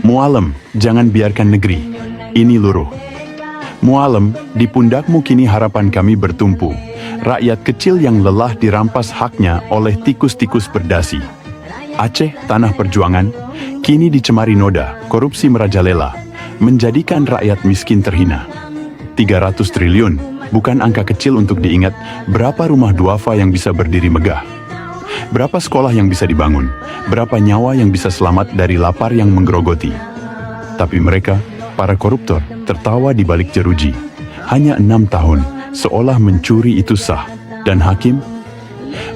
Mualem, jangan biarkan negeri ini luruh. Mualem, di pundakmu kini harapan kami bertumpu. Rakyat kecil yang lelah dirampas haknya oleh tikus-tikus berdasi. Aceh, tanah perjuangan, kini dicemari noda, korupsi merajalela, menjadikan rakyat miskin terhina. 300 triliun, bukan angka kecil untuk diingat. Berapa rumah duafa yang bisa berdiri megah? Berapa sekolah yang bisa dibangun? Berapa nyawa yang bisa selamat dari lapar yang menggerogoti? Tapi mereka, para koruptor, tertawa di balik jeruji. Hanya 6 tahun, seolah mencuri itu sah. Dan hakim?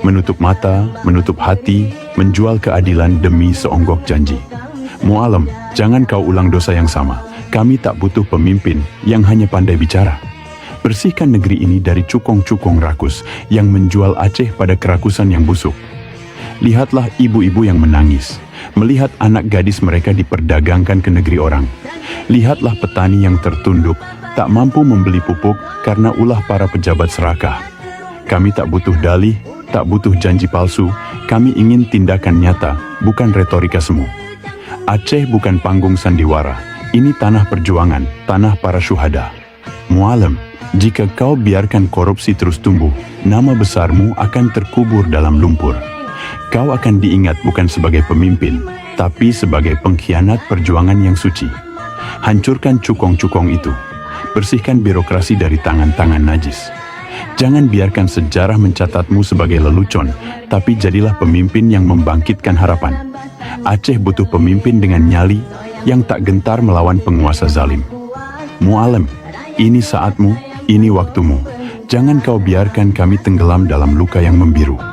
Menutup mata, menutup hati, menjual keadilan demi seonggok janji. Mualem, jangan kau ulang dosa yang sama. Kami tak butuh pemimpin yang hanya pandai bicara. Bersihkan negeri ini dari cukong-cukong rakus yang menjual Aceh pada kerakusan yang busuk. Lihatlah ibu-ibu yang menangis, melihat anak gadis mereka diperdagangkan ke negeri orang. Lihatlah petani yang tertunduk, tak mampu membeli pupuk karena ulah para pejabat serakah. Kami tak butuh dalih, tak butuh janji palsu, kami ingin tindakan nyata, bukan retorika semu. Aceh bukan panggung sandiwara, ini tanah perjuangan, tanah para syuhada. Mualem, jika kau biarkan korupsi terus tumbuh, nama besarmu akan terkubur dalam lumpur. Kau akan diingat bukan sebagai pemimpin, tapi sebagai pengkhianat perjuangan yang suci. Hancurkan cukong-cukong itu. Bersihkan birokrasi dari tangan-tangan najis. Jangan biarkan sejarah mencatatmu sebagai lelucon, tapi jadilah pemimpin yang membangkitkan harapan. Aceh butuh pemimpin dengan nyali yang tak gentar melawan penguasa zalim. Mualem, ini saatmu, ini waktumu. Jangan kau biarkan kami tenggelam dalam luka yang membiru.